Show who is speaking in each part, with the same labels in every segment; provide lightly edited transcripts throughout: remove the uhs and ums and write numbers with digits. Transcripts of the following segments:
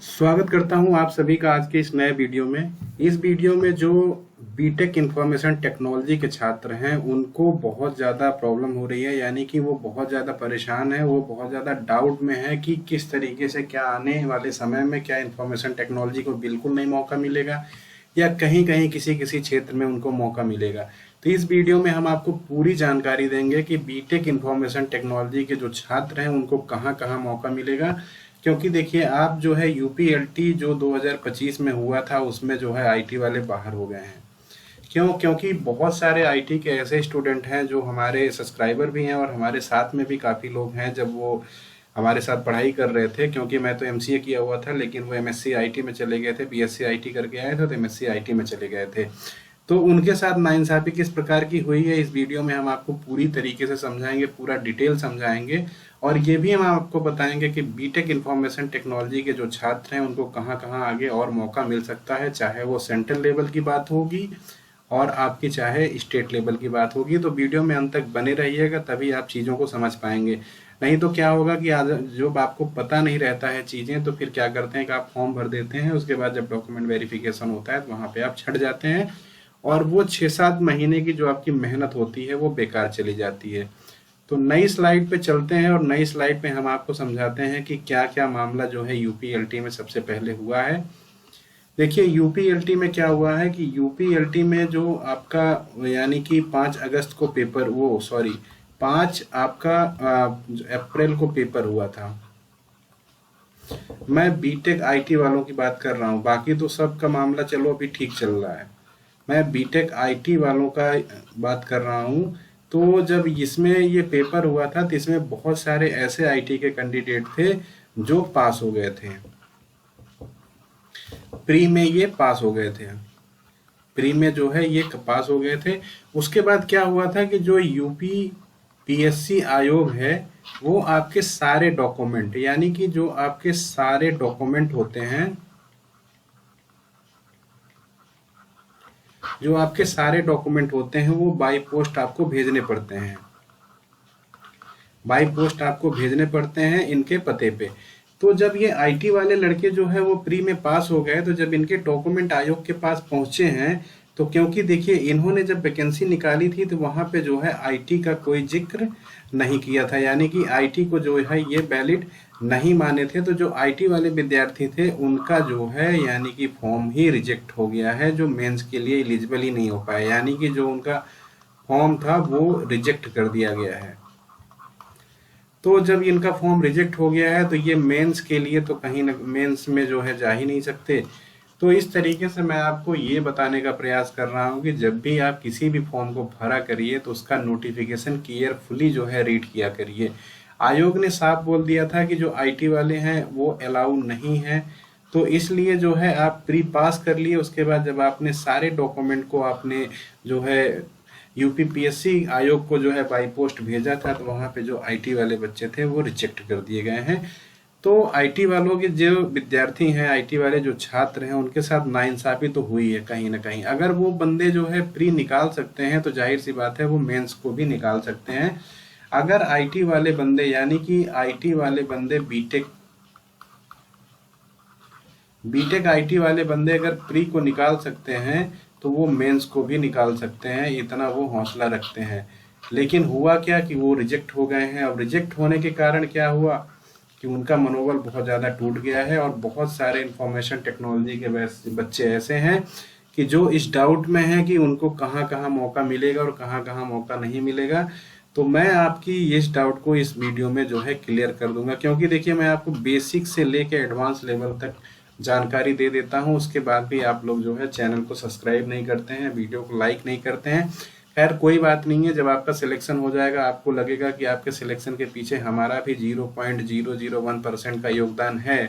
Speaker 1: स्वागत करता हूं आप सभी का आज के इस नए वीडियो में। इस वीडियो में जो बीटेक इंफॉर्मेशन टेक्नोलॉजी के छात्र हैं उनको बहुत ज़्यादा प्रॉब्लम हो रही है, यानी कि वो बहुत ज़्यादा परेशान है, वो बहुत ज़्यादा डाउट में है कि किस तरीके से क्या आने वाले समय में क्या इंफॉर्मेशन टेक्नोलॉजी को बिल्कुल नहीं मौका मिलेगा या कहीं कहीं किसी किसी क्षेत्र में उनको मौका मिलेगा। तो इस वीडियो में हम आपको पूरी जानकारी देंगे कि बीटेक इंफॉर्मेशन टेक्नोलॉजी के जो छात्र हैं उनको कहाँ कहाँ मौका मिलेगा। क्योंकि देखिए आप जो है यूपीएलटी जो 2025 में हुआ था उसमें जो है आईटी वाले बाहर हो गए हैं। क्यों? क्योंकि बहुत सारे आईटी के ऐसे स्टूडेंट हैं जो हमारे सब्सक्राइबर भी हैं और हमारे साथ में भी काफ़ी लोग हैं। जब वो हमारे साथ पढ़ाई कर रहे थे, क्योंकि मैं तो एमसीए किया हुआ था लेकिन वो एमएससी आईटी में चले गए थे, बीएससी आईटी करके आए थे तो एमएससी आईटी में चले गए थे। तो उनके साथ नाइंसाफ़ी किस प्रकार की हुई है इस वीडियो में हम आपको पूरी तरीके से समझाएंगे, पूरा डिटेल समझाएंगे। और ये भी हम आपको बताएंगे कि बीटेक इंफॉर्मेशन टेक्नोलॉजी के जो छात्र हैं उनको कहाँ कहाँ आगे और मौका मिल सकता है, चाहे वो सेंट्रल लेवल की बात होगी और आपकी चाहे स्टेट लेवल की बात होगी। तो वीडियो में अंत तक बने रहिएगा, तभी आप चीज़ों को समझ पाएंगे। नहीं तो क्या होगा कि आज जब आपको पता नहीं रहता है चीज़ें तो फिर क्या करते हैं कि आप फॉर्म भर देते हैं, उसके बाद जब डॉक्यूमेंट वेरिफिकेशन होता है तो वहाँ पे आप छट जाते हैं और वो 6-7 महीने की जो आपकी मेहनत होती है वो बेकार चली जाती है। तो नई स्लाइड पे चलते हैं और नई स्लाइड पे हम आपको समझाते हैं कि क्या क्या मामला जो है यूपीएलटी में सबसे पहले हुआ है। देखिए यूपीएलटी में क्या हुआ है कि यूपीएलटी में जो आपका यानी कि 5 अगस्त को पेपर, वो सॉरी 5 आपका अप्रैल को पेपर हुआ था। मैं बीटेक आईटी वालों की बात कर रहा हूँ, बाकी तो सबका मामला चलो अभी ठीक चल रहा है। मैं बीटेक आईटी वालों का बात कर रहा हूँ। तो जब इसमें ये पेपर हुआ था तो इसमें बहुत सारे ऐसे आईटी के कैंडिडेट थे जो पास हो गए थे, प्री में ये पास हो गए थे, प्री में जो है ये पास हो गए थे। उसके बाद क्या हुआ था कि जो यूपी पीएससी आयोग है वो आपके सारे डॉक्यूमेंट, यानी कि जो आपके सारे डॉक्यूमेंट होते हैं, जो आपके सारे डॉक्यूमेंट होते हैं वो बाई पोस्ट आपको भेजने पड़ते हैं, बाई पोस्ट आपको भेजने पड़ते हैं इनके पते पे। तो जब ये आईटी वाले लड़के जो है वो प्री में पास हो गए तो जब इनके डॉक्यूमेंट आयोग के पास पहुंचे हैं तो क्योंकि देखिए इन्होंने जब वैकेंसी निकाली थी तो वहां पे जो है आईटी का कोई जिक्र नहीं किया था, यानी कि आईटी को जो है ये वैलिड नहीं माने थे। तो जो आईटी वाले विद्यार्थी थे उनका जो है यानी कि फॉर्म ही रिजेक्ट हो गया है, जो मेंस के लिए एलिजिबल ही नहीं हो पाया, यानी कि जो उनका फॉर्म था वो रिजेक्ट कर दिया गया है। तो जब इनका फॉर्म रिजेक्ट हो गया है तो ये मेंस के लिए तो कहीं ना मेंस में जो है जा ही नहीं सकते। तो इस तरीके से मैं आपको ये बताने का प्रयास कर रहा हूँ कि जब भी आप किसी भी फॉर्म को भरा करिए तो उसका नोटिफिकेशन केयरफुली जो है रीड किया करिए। आयोग ने साफ बोल दिया था कि जो आईटी वाले हैं वो अलाउ नहीं है, तो इसलिए जो है आप प्री पास कर लिए, उसके बाद जब आपने सारे डॉक्यूमेंट को आपने जो है यूपीपीएससी आयोग को जो है बाई पोस्ट भेजा था तो वहाँ पे जो आईटी वाले बच्चे थे वो रिजेक्ट कर दिए गए हैं। तो आईटी वालों के जो विद्यार्थी हैं, आईटी वाले जो छात्र हैं, उनके साथ नाइंसाफी तो हुई है कहीं ना कहीं। अगर वो बंदे जो है प्री निकाल सकते हैं तो जाहिर सी बात है वो मेंस को भी निकाल सकते हैं। अगर आईटी वाले बंदे यानी कि आईटी वाले बंदे बीटेक आईटी वाले बंदे अगर प्री को निकाल सकते हैं तो वो मेंस को भी निकाल सकते हैं, इतना वो हौसला रखते हैं। लेकिन हुआ क्या कि वो रिजेक्ट हो गए हैं। और रिजेक्ट होने के कारण क्या हुआ कि उनका मनोबल बहुत ज़्यादा टूट गया है और बहुत सारे इंफॉर्मेशन टेक्नोलॉजी के बच्चे ऐसे हैं कि जो इस डाउट में हैं कि उनको कहाँ कहाँ मौका मिलेगा और कहाँ कहाँ मौका नहीं मिलेगा। तो मैं आपकी इस डाउट को इस वीडियो में जो है क्लियर कर दूंगा, क्योंकि देखिए मैं आपको बेसिक से लेके एडवांस लेवल तक जानकारी दे देता हूं। उसके बाद भी आप लोग जो है चैनल को सब्सक्राइब नहीं करते हैं, वीडियो को लाइक नहीं करते हैं। खैर कोई बात नहीं है, जब आपका सिलेक्शन हो जाएगा आपको लगेगा कि आपके सिलेक्शन के पीछे हमारा भी 0.001% का योगदान है,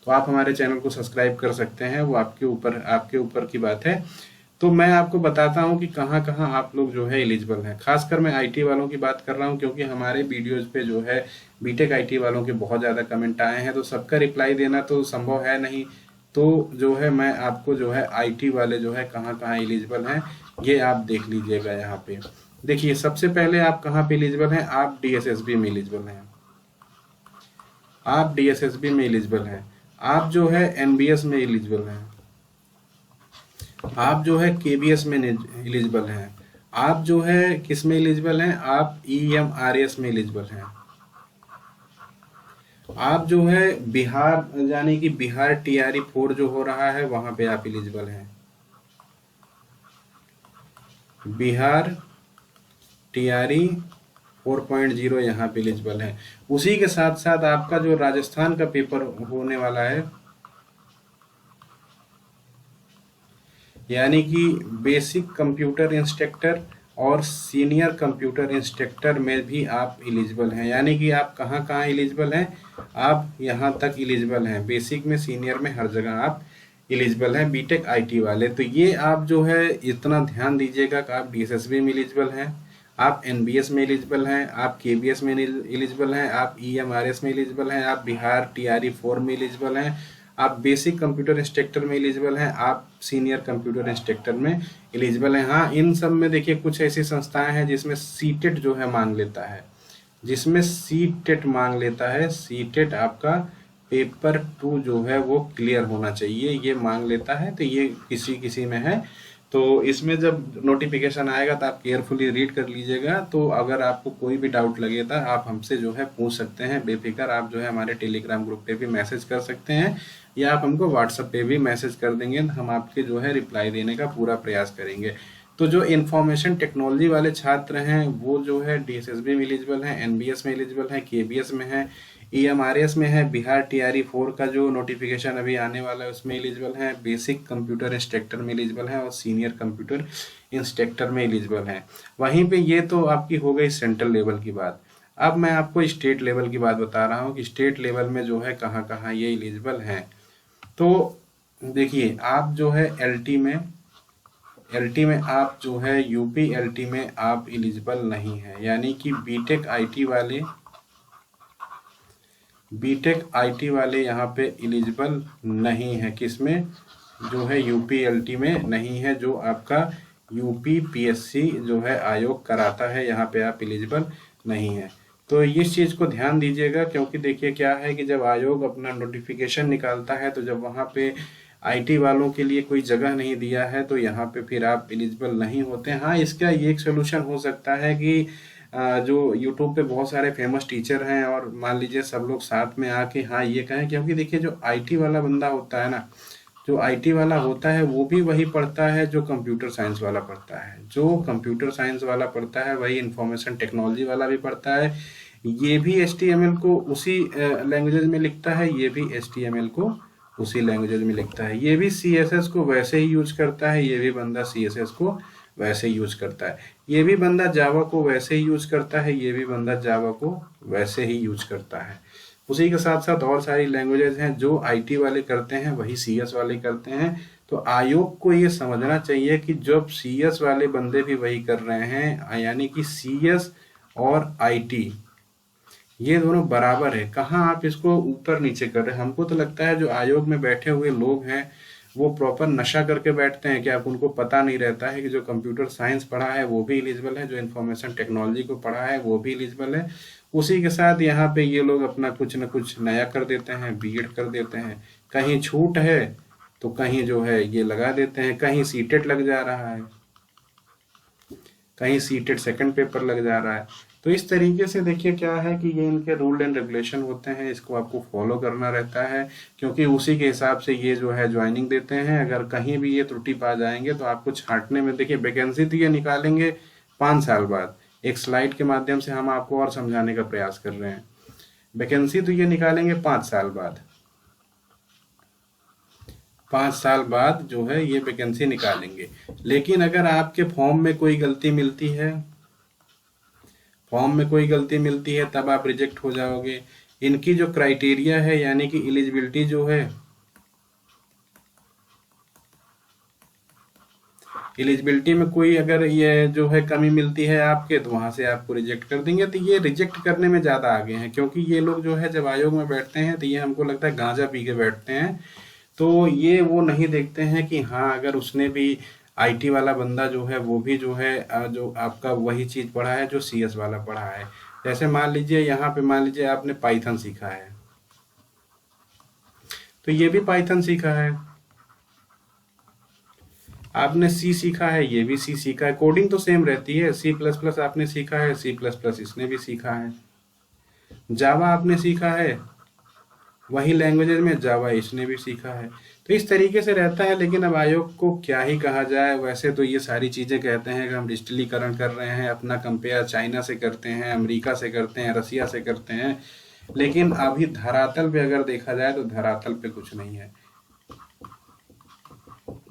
Speaker 1: तो आप हमारे चैनल को सब्सक्राइब कर सकते हैं, वो आपके ऊपर की बात है। तो मैं आपको बताता हूं कि कहां कहां आप लोग जो है एलिजिबल हैं। खासकर मैं आईटी वालों की बात कर रहा हूं क्योंकि हमारे वीडियोज पे जो है बीटेक आईटी वालों के बहुत ज़्यादा कमेंट आए हैं, तो सबका रिप्लाई देना तो संभव है नहीं। तो जो है मैं आपको जो है आईटी वाले जो है कहां कहां एलिजिबल हैं ये आप देख लीजिएगा। यहाँ पे देखिए सबसे पहले आप कहाँ पे एलिजिबल हैं, आप डीएसएसबी में एलिजिबल हैं, आप डीएसएसबी में एलिजिबल हैं। आप जो है एनबीएस में एलिजिबल हैं, आप जो है केबीएस में एलिजिबल हैं, आप जो है किस में एलिजिबल हैं, आप ईएमआरएस में एलिजिबल हैं, आप जो है बिहार यानी कि बिहार टीआरई 4 जो हो रहा है वहां पे आप एलिजिबल हैं, बिहार टीआरई 4.0 यहाँ पे एलिजिबल है। उसी के साथ साथ आपका जो राजस्थान का पेपर होने वाला है, यानी कि बेसिक कंप्यूटर इंस्ट्रक्टर और सीनियर कंप्यूटर इंस्ट्रक्टर में भी आप एलिजिबल हैं। यानी कि आप कहाँ कहाँ एलिजिबल हैं, आप यहाँ तक एलिजिबल हैं, बेसिक में सीनियर में हर जगह आप एलिजिबल हैं बीटेक आईटी वाले। तो ये आप जो है इतना ध्यान दीजिएगा कि आप डीएसएसबी में एलिजिबल हैं, आप एनबीएस में एलिजिबल हैं, आप केबीएस में एलिजिबल हैं, आप ईएमआरएस में एलिजिबल हैं, आप बिहार टीआरई 4 में एलिजिबल हैं, आप बेसिक कंप्यूटर इंस्ट्रक्टर में एलिजिबल हैं, आप सीनियर कंप्यूटर इंस्ट्रक्टर में एलिजिबल हैं। हाँ, इन सब में देखिए कुछ ऐसी संस्थाएं हैं जिसमें सीटेट जो है मांग लेता है, जिसमें सीटेट मांग लेता है, सीटेट आपका पेपर 2 जो है वो क्लियर होना चाहिए, ये मांग लेता है। तो ये किसी किसी में है, तो इसमें जब नोटिफिकेशन आएगा तो आप केयरफुली रीड कर लीजिएगा। तो अगर आपको कोई भी डाउट लगे तो आप हमसे जो है पूछ सकते हैं बेफिक्र। आप जो है हमारे टेलीग्राम ग्रुप पे भी मैसेज कर सकते हैं या आप हमको व्हाट्सएप पे भी मैसेज कर देंगे, हम आपके जो है रिप्लाई देने का पूरा प्रयास करेंगे। तो जो इंफॉर्मेशन टेक्नोलॉजी वाले छात्र हैं वो जो है डीएसएसबी में एलिजिबल हैं, एनबीएस में एलिजिबल हैं, केबीएस में है, ईएमआरएस में है, बिहार टीआरई 4 का जो नोटिफिकेशन अभी आने वाला है उसमें एलिजिबल हैं, बेसिक कंप्यूटर इंस्ट्रक्टर में एलिजिबल हैं और सीनियर कंप्यूटर इंस्ट्रक्टर में एलिजिबल हैं। वहीं पे ये तो आपकी हो गई सेंट्रल लेवल की बात। अब मैं आपको स्टेट लेवल की बात बता रहा हूँ कि स्टेट लेवल में जो है कहाँ कहाँ ये एलिजिबल हैं। तो देखिए, आप जो है एलटी में आप जो है यूपी एलटी में आप एलिजिबल नहीं है, यानी कि बीटेक आईटी वाले यहाँ पे एलिजिबल नहीं है। किसमें, जो है यूपी एलटी में नहीं है, जो आपका यूपी पीएससी जो है आयोग कराता है, यहाँ पे आप एलिजिबल नहीं है। तो इस चीज़ को ध्यान दीजिएगा, क्योंकि देखिए क्या है कि जब आयोग अपना नोटिफिकेशन निकालता है तो जब वहाँ पे आईटी वालों के लिए कोई जगह नहीं दिया है तो यहाँ पे फिर आप एलिजिबल नहीं होते। हाँ, इसका ये एक सोल्यूशन हो सकता है कि जो यूट्यूब पे बहुत सारे फेमस टीचर हैं और मान लीजिए सब लोग साथ में आके हाँ ये कहें, क्योंकि देखिए जो आईटी वाला बंदा होता है ना, जो आईटी वाला होता है वो भी वही पढ़ता है जो कंप्यूटर साइंस वाला पढ़ता है, जो कंप्यूटर साइंस वाला पढ़ता है वही इंफॉर्मेशन टेक्नोलॉजी वाला भी पढ़ता है। ये भी एचटीएमएल को उसी लैंग्वेज में लिखता है, ये भी एचटीएमएल को उसी लैंग्वेज में लिखता है, ये भी सीएसएस को वैसे ही यूज करता है, ये भी बंदा सीएसएस को वैसे ही यूज करता है, ये भी बंदा जावा को वैसे ही यूज करता है, ये भी बंदा जावा को वैसे ही यूज करता है। उसी के साथ साथ और सारी लैंग्वेजेस हैं जो आईटी वाले करते हैं वही सीएस वाले करते हैं। तो आयोग को ये समझना चाहिए कि जब सीएस वाले बंदे भी वही कर रहे हैं, यानी कि सीएस और आईटी ये दोनों बराबर है, कहाँ आप इसको ऊपर नीचे कर रहे हैं। हमको तो लगता है जो आयोग में बैठे हुए लोग हैं वो प्रॉपर नशा करके बैठते हैं, क्या उनको पता नहीं रहता है कि जो कंप्यूटर साइंस पढ़ा है वो भी एलिजिबल है, जो इन्फॉर्मेशन टेक्नोलॉजी को पढ़ा है वो भी एलिजिबल है। उसी के साथ यहाँ पे ये लोग अपना कुछ न कुछ नया कर देते हैं, बीएड कर देते हैं, कहीं छूट है तो कहीं जो है ये लगा देते हैं, कहीं सीटेट लग जा रहा है, कहीं सीटेट सेकंड पेपर लग जा रहा है। तो इस तरीके से देखिए क्या है कि ये इनके रूल एंड रेगुलेशन होते हैं, इसको आपको फॉलो करना रहता है, क्योंकि उसी के हिसाब से ये जो है ज्वाइनिंग देते हैं। अगर कहीं भी ये त्रुटि पा जाएंगे तो आपको छांटने में, देखिए वैकेंसी तो ये निकालेंगे 5 साल बाद, एक स्लाइड के माध्यम से हम आपको और समझाने का प्रयास कर रहे हैं। वैकेंसी तो ये निकालेंगे 5 साल बाद, 5 साल बाद जो है ये वैकेंसी निकालेंगे। लेकिन अगर आपके फॉर्म में कोई गलती मिलती है, तब आप रिजेक्ट हो जाओगे। इनकी जो क्राइटेरिया है यानी कि एलिजिबिलिटी जो है, एलिजिबिलिटी में कोई अगर ये जो है कमी मिलती है आपके तो वहां से आपको रिजेक्ट कर देंगे। तो ये रिजेक्ट करने में ज़्यादा आगे हैं, क्योंकि ये लोग जो है जब आयोग में बैठते हैं तो ये हमको लगता है गांजा पी के बैठते हैं। तो ये वो नहीं देखते हैं कि हाँ अगर उसने भी आईटी वाला बंदा जो है वो भी जो है जो आपका वही चीज़ पढ़ा है जो सीएस वाला पढ़ा है। जैसे मान लीजिए यहाँ पे मान लीजिए आपने पाइथन सीखा है, तो ये भी पाइथन सीखा है। आपने सी सीखा है, ये भी सी सीखा है, कोडिंग तो सेम रहती है। सी प्लस प्लस आपने सीखा है, सी प्लस प्लस इसने भी सीखा है। जावा आपने सीखा है, वही लैंग्वेजेस में जावा इसने भी सीखा है। तो इस तरीके से रहता है। लेकिन अब आयोग को क्या ही कहा जाए, वैसे तो ये सारी चीज़ें कहते हैं कि हम डिजिटलीकरण कर रहे हैं, अपना कंपेयर चाइना से करते हैं, अमेरिका से करते हैं, रसिया से करते हैं। लेकिन अभी धरातल पे अगर देखा जाए तो धरातल पे कुछ नहीं है।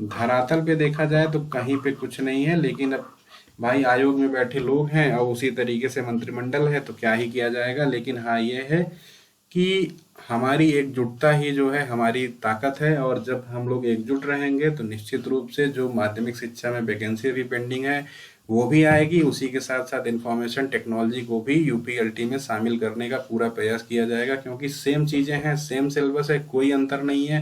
Speaker 1: धरातल पे देखा जाए तो कहीं पे कुछ नहीं है। लेकिन अब भाई आयोग में बैठे लोग हैं और उसी तरीके से मंत्रिमंडल है, तो क्या ही किया जाएगा। लेकिन हाँ ये है कि हमारी एकजुटता ही जो है हमारी ताकत है। और जब हम लोग एकजुट रहेंगे तो निश्चित रूप से जो माध्यमिक शिक्षा में वैकेंसी अभी पेंडिंग है वो भी आएगी। उसी के साथ साथ इंफॉर्मेशन टेक्नोलॉजी को भी यूपीएलटी में शामिल करने का पूरा प्रयास किया जाएगा, क्योंकि सेम चीज़ें हैं, सेम सिलेबस है, कोई अंतर नहीं है।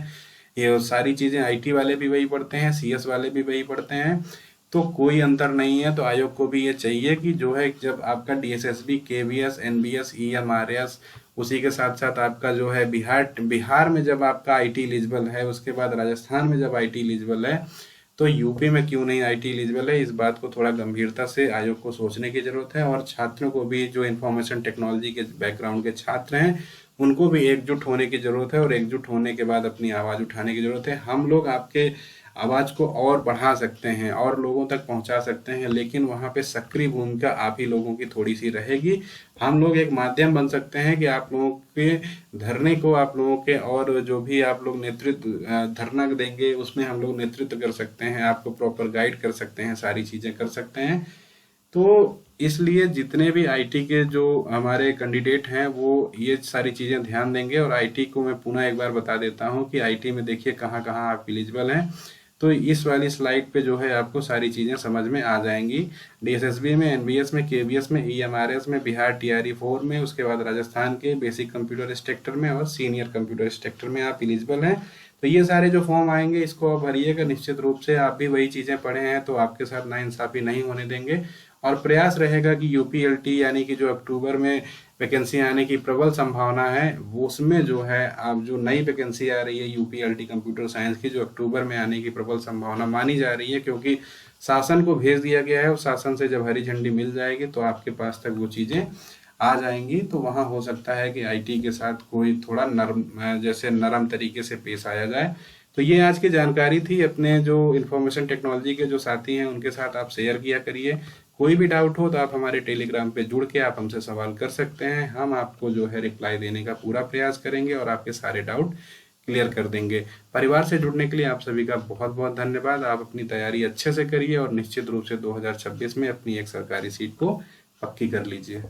Speaker 1: ये सारी चीज़ें आईटी वाले भी वही पढ़ते हैं, सीएस वाले भी वही पढ़ते हैं, तो कोई अंतर नहीं है। तो आयोग को भी ये चाहिए कि जो है जब आपका डीएसएसबी, केवीएस, एनबीएस, ईएमआरएस, उसी के साथ साथ आपका जो है बिहार में जब आपका आईटी एलिजिबल है, उसके बाद राजस्थान में जब आईटी एलिजिबल है, तो यूपी में क्यों नहीं आईटी एलिजिबल है। इस बात को थोड़ा गंभीरता से आयोग को सोचने की जरूरत है। और छात्रों को भी, जो इंफॉर्मेशन टेक्नोलॉजी के बैकग्राउंड के छात्र हैं, उनको भी एकजुट होने की जरूरत है। और एकजुट होने के बाद अपनी आवाज़ उठाने की जरूरत है। हम लोग आपके आवाज़ को और बढ़ा सकते हैं और लोगों तक पहुंचा सकते हैं, लेकिन वहां पे सक्रिय भूमिका आप ही लोगों की थोड़ी सी रहेगी। हम लोग एक माध्यम बन सकते हैं कि आप लोगों के धरने को, आप लोगों के, और जो भी आप लोग नेतृत्व धरना देंगे उसमें हम लोग नेतृत्व कर सकते हैं, आपको प्रॉपर गाइड कर सकते हैं, सारी चीज़ें कर सकते हैं। तो इसलिए जितने भी आईटी के जो हमारे कैंडिडेट हैं वो ये सारी चीज़ें ध्यान देंगे। और आईटी को मैं पुनः एक बार बता देता हूँ कि आईटी में देखिए कहाँ कहाँ आप एलिजिबल हैं। तो इस वाली स्लाइड पे जो है आपको सारी चीज़ें समझ में आ जाएंगी। डीएसएसबी में, एनबीएस में, केवीएस में, ईएमआरएस में, बिहार टीआरई 4 में, उसके बाद राजस्थान के बेसिक कंप्यूटर इंस्ट्रक्टर में और सीनियर कंप्यूटर इंस्ट्रक्टर में आप एलिजिबल हैं। तो ये सारे जो फॉर्म आएंगे इसको आप भरिएगा। निश्चित रूप से आप भी वही चीज़ें पढ़े हैं तो आपके साथ नाइंसाफ़ी नहीं होने देंगे। और प्रयास रहेगा कि यूपीएलटी यानी कि जो अक्टूबर में वैकेंसी आने की प्रबल संभावना है, वो उसमें जो है अब जो नई वैकेंसी आ रही है यूपीएलटी कंप्यूटर साइंस की, जो अक्टूबर में आने की प्रबल संभावना मानी जा रही है, क्योंकि शासन को भेज दिया गया है और शासन से जब हरी झंडी मिल जाएगी तो आपके पास तक वो चीज़ें आ जाएंगी। तो वहाँ हो सकता है कि आईटी के साथ कोई थोड़ा नरम, जैसे नरम तरीके से पेश आया जाए। तो ये आज की जानकारी थी। अपने जो इंफॉर्मेशन टेक्नोलॉजी के जो साथी हैं उनके साथ आप शेयर किया करिए। कोई भी डाउट हो तो आप हमारे टेलीग्राम पे जुड़ के आप हमसे सवाल कर सकते हैं। हम आपको जो है रिप्लाई देने का पूरा प्रयास करेंगे और आपके सारे डाउट क्लियर कर देंगे। परिवार से जुड़ने के लिए आप सभी का बहुत बहुत धन्यवाद। आप अपनी तैयारी अच्छे से करिए और निश्चित रूप से 2026 में अपनी एक सरकारी सीट को पक्की कर लीजिए।